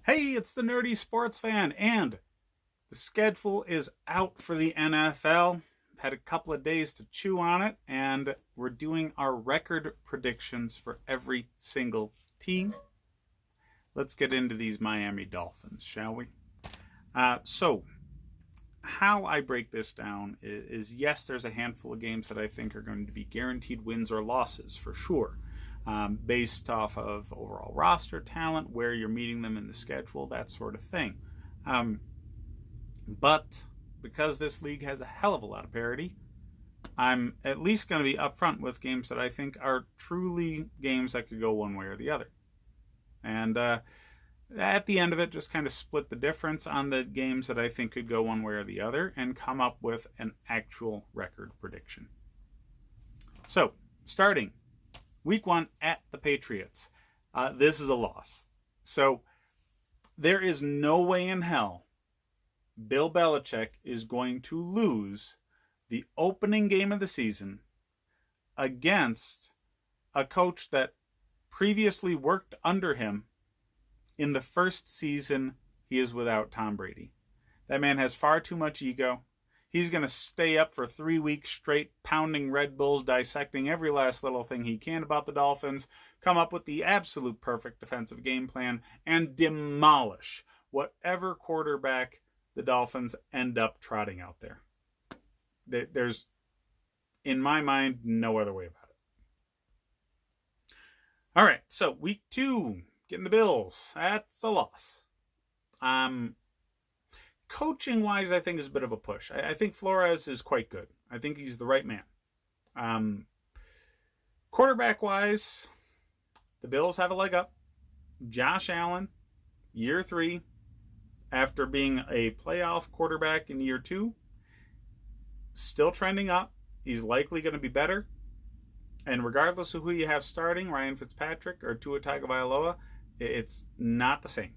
Hey, it's the Nerdy Sports Fan, and the schedule is out for the NFL. I've had a couple of days to chew on it, and we're doing our record predictions for every single team. Let's get into these Miami Dolphins, shall we? So, how I break this down is yes, there's a handful of games that I think are going to be guaranteed wins or losses for sure. Based off of overall roster talent, where you're meeting them in the schedule, that sort of thing. But because this league has a hell of a lot of parity, I'm at least going to be upfront with games that I think are truly games that could go one way or the other. And at the end of it, just kind of split the difference on the games that I think could go one way or the other and come up with an actual record prediction. So, starting Week 1 at the Patriots. This is a loss. So there is no way in hell Bill Belichick is going to lose the opening game of the season against a coach that previously worked under him in the first season he is without Tom Brady. That man has far too much ego. He's going to stay up for 3 weeks straight, pounding Red Bulls, dissecting every last little thing he can about the Dolphins, come up with the absolute perfect defensive game plan, and demolish whatever quarterback the Dolphins end up trotting out there. There's, in my mind, no other way about it. All right, so Week 2, getting the Bills. That's a loss. Coaching-wise, I think is a bit of a push. I think Flores is quite good. I think he's the right man. Quarterback-wise, the Bills have a leg up. Josh Allen, year 3, after being a playoff quarterback in year 2, still trending up. He's likely going to be better. And regardless of who you have starting, Ryan Fitzpatrick or Tua Tagovailoa, it's not the same.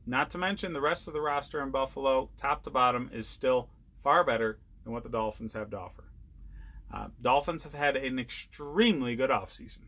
Not to mention the rest of the roster in Buffalo, top to bottom, is still far better than what the Dolphins have to offer. Dolphins have had an extremely good offseason.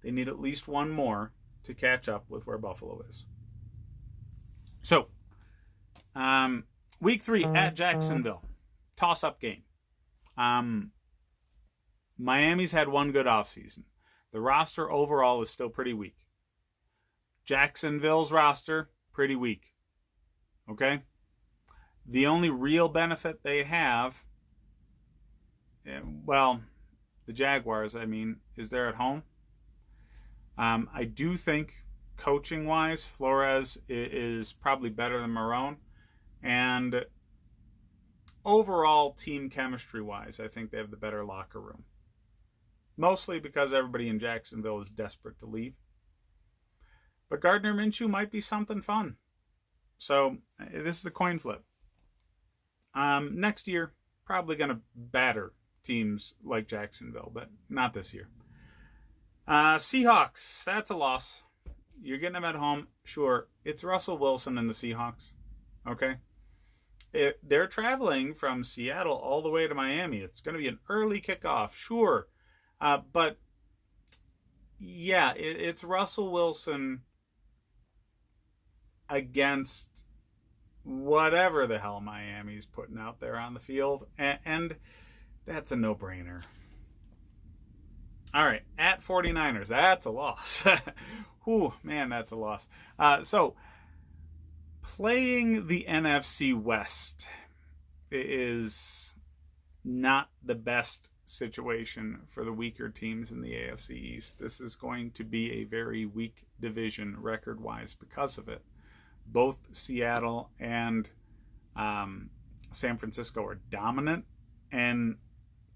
They need at least one more to catch up with where Buffalo is. So, Week 3 at Jacksonville. Toss-up game. Miami's had one good offseason. The roster overall is still pretty weak. Jacksonville's roster, pretty weak. Okay? The only real benefit they have, well, the Jaguars, is they're at home. I do think, coaching-wise, Flores is probably better than Marrone. And overall, team chemistry-wise, I think they have the better locker room. Mostly because everybody in Jacksonville is desperate to leave. But Gardner Minshew might be something fun. So, this is a coin flip. Next year, probably going to batter teams like Jacksonville, but not this year. Seahawks, that's a loss. You're getting them at home. Sure, it's Russell Wilson and the Seahawks. Okay? They're traveling from Seattle all the way to Miami. It's going to be an early kickoff, sure. But, yeah, it's Russell Wilson against whatever the hell Miami's putting out there on the field. And that's a no-brainer. All right, at 49ers. That's a loss. Whew, man, that's a loss. So, playing the NFC West is not the best situation for the weaker teams in the AFC East. This is going to be a very weak division record-wise because of it. Both Seattle and San Francisco are dominant, and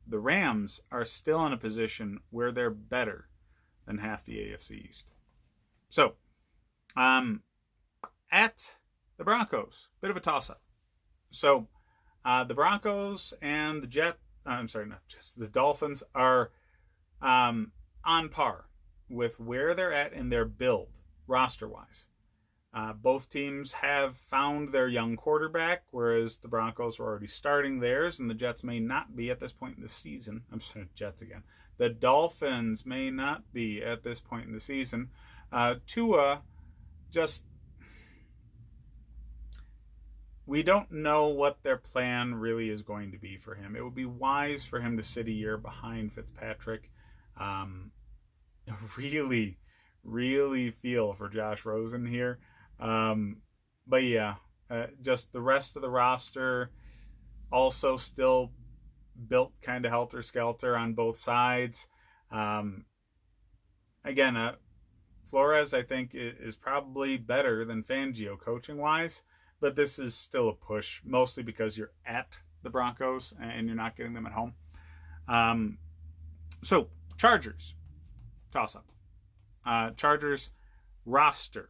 the Rams are still in a position where they're better than half the AFC East. So, at the Broncos, bit of a toss-up. So, the Broncos and the Dolphins are on par with where they're at in their build, roster-wise. Both teams have found their young quarterback, whereas the Broncos are already starting theirs, and the Jets may not be at this point in the season. I'm sorry, Jets again. The Dolphins may not be at this point in the season. Tua just we don't know what their plan really is going to be for him. It would be wise for him to sit a year behind Fitzpatrick. Um, really, really feel for Josh Rosen here. But yeah, just the rest of the roster also still built kind of helter-skelter on both sides. Um, again, Flores, I think, is probably better than Fangio coaching-wise, but this is still a push, mostly because you're at the Broncos and you're not getting them at home. So, Chargers, toss-up. Chargers roster,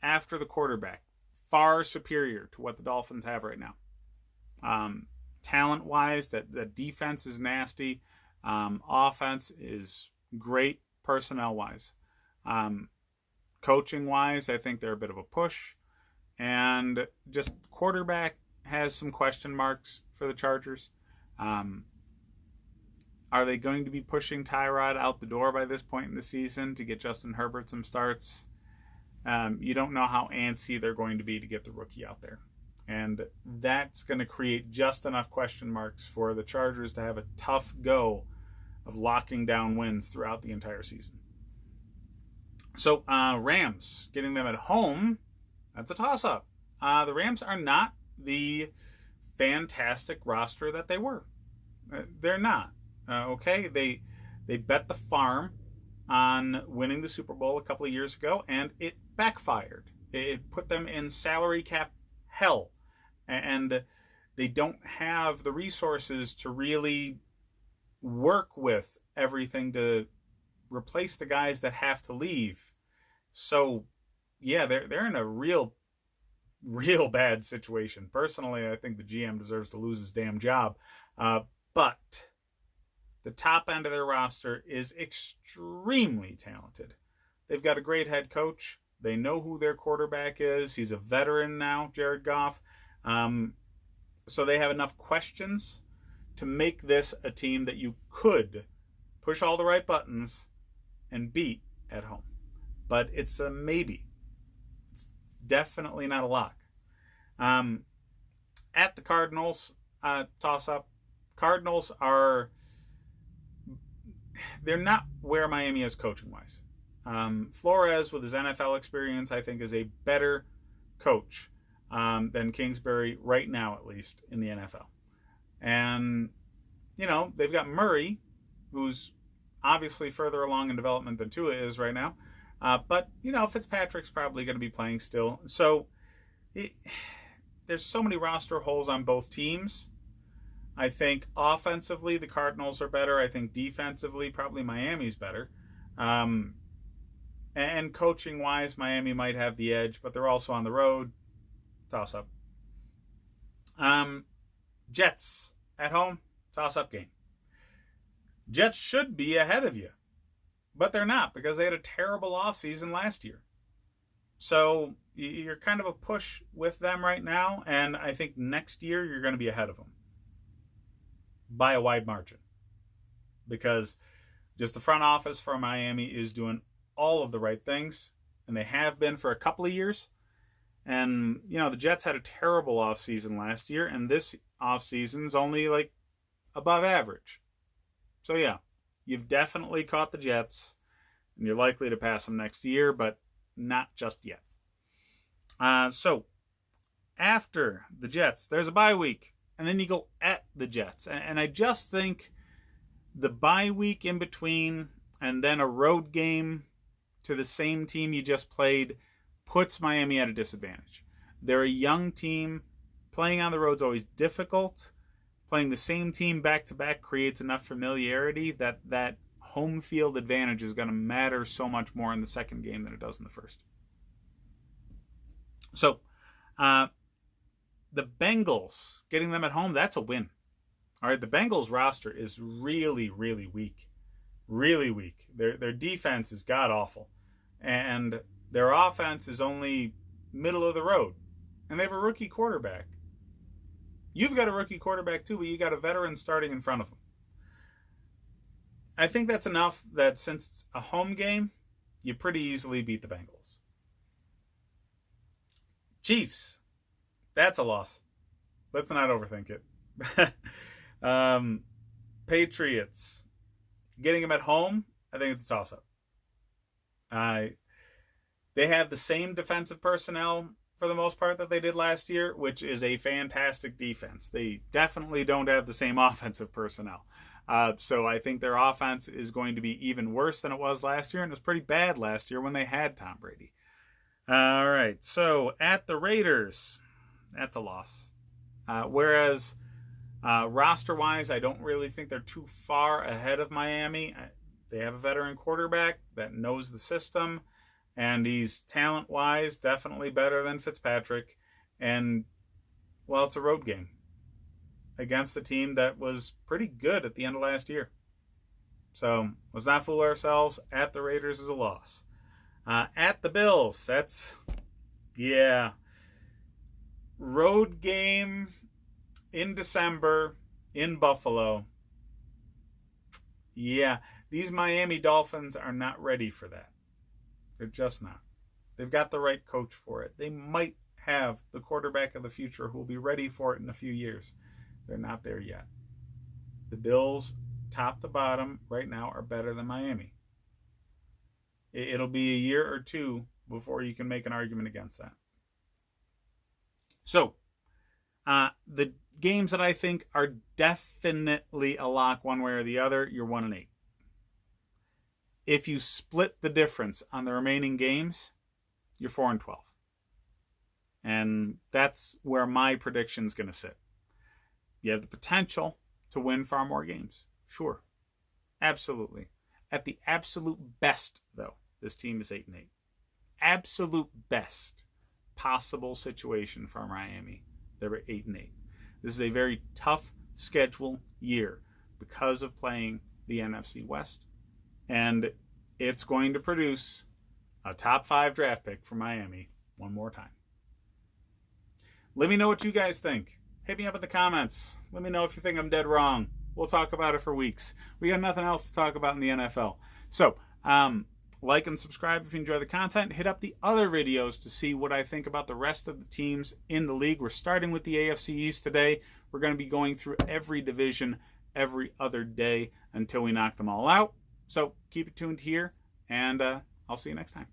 after the quarterback, far superior to what the Dolphins have right now. Talent-wise, that defense is nasty. Offense is great personnel-wise. Coaching-wise, I think they're a bit of a push. And just quarterback has some question marks for the Chargers. Are they going to be pushing Tyrod out the door by this point in the season to get Justin Herbert some starts? You don't know how antsy they're going to be to get the rookie out there. And that's going to create just enough question marks for the Chargers to have a tough go of locking down wins throughout the entire season. So, Rams, getting them at home, that's a toss-up. The Rams are not the fantastic roster that they were. They're not. Okay, they bet the farm on winning the Super Bowl a couple of years ago, and it backfired. It put them in salary cap hell, and they don't have the resources to really work with everything to replace the guys that have to leave. So, yeah, they're in a real bad situation. Personally, I think the GM deserves to lose his damn job, but the top end of their roster is extremely talented. They've got a great head coach. They know who their quarterback is. He's a veteran now, Jared Goff. So they have enough questions to make this a team that you could push all the right buttons and beat at home. But it's a maybe. It's definitely not a lock. At the Cardinals, toss-up. Cardinals are... they're not where Miami is coaching-wise. Flores, with his NFL experience, I think is a better coach than Kingsbury right now, at least, in the NFL. And, they've got Murray, who's obviously further along in development than Tua is right now. But, Fitzpatrick's probably going to be playing still. So, there's so many roster holes on both teams. I think offensively, the Cardinals are better. I think defensively, probably Miami's better. And coaching-wise, Miami might have the edge, but they're also on the road. Toss-up. Jets at home, toss-up game. Jets should be ahead of you, but they're not because they had a terrible offseason last year. So you're kind of a push with them right now, and I think next year you're going to be ahead of them by a wide margin, because just the front office for Miami is doing all of the right things, and they have been for a couple of years. And, the Jets had a terrible offseason last year, and this offseason's only above average. So, yeah, you've definitely caught the Jets, and you're likely to pass them next year, but not just yet. So, after the Jets, there's a bye week, and then you go at the Jets. And I just think the bye week in between and then a road game to the same team you just played puts Miami at a disadvantage. They're a young team. Playing on the road is always difficult. Playing the same team back-to-back creates enough familiarity that home field advantage is going to matter so much more in the second game than it does in the first. So, the Bengals, getting them at home, that's a win. All right, the Bengals roster is really, really weak. Really weak. Their defense is god-awful. And their offense is only middle of the road. And they have a rookie quarterback. You've got a rookie quarterback too, but you got a veteran starting in front of him. I think that's enough that since it's a home game, you pretty easily beat the Bengals. Chiefs, That's a loss. Let's not overthink it. Patriots. Getting them at home, I think it's a toss-up. They have the same defensive personnel for the most part that they did last year, which is a fantastic defense. They definitely don't have the same offensive personnel. So I think their offense is going to be even worse than it was last year, and it was pretty bad last year when they had Tom Brady. All right, so at the Raiders, that's a loss. Whereas roster-wise, I don't really think they're too far ahead of Miami. They have a veteran quarterback that knows the system, and he's talent-wise definitely better than Fitzpatrick. And, well, it's a road game against a team that was pretty good at the end of last year. So let's not fool ourselves. At the Raiders is a loss. At the Bills, road game in December in Buffalo. Yeah, these Miami Dolphins are not ready for that. They're just not. They've got the right coach for it. They might have the quarterback of the future who will be ready for it in a few years. They're not there yet. The Bills, top to bottom, right now are better than Miami. It'll be a year or two before you can make an argument against that. So, the games that I think are definitely a lock one way or the other, you're 1-8. If you split the difference on the remaining games, you're 4-12. And that's where my prediction's going to sit. You have the potential to win far more games. Sure. Absolutely. At the absolute best, though, this team is 8-8. Absolute best possible situation for Miami. They're 8-8. This is a very tough schedule year because of playing the NFC West. And it's going to produce a top 5 draft pick for Miami one more time. Let me know what you guys think. Hit me up in the comments. Let me know if you think I'm dead wrong. We'll talk about it for weeks. We got nothing else to talk about in the NFL. So, like and subscribe if you enjoy the content. Hit up the other videos to see what I think about the rest of the teams in the league. We're starting with the AFC East today. We're going to be going through every division every other day until we knock them all out. So keep it tuned here, and I'll see you next time.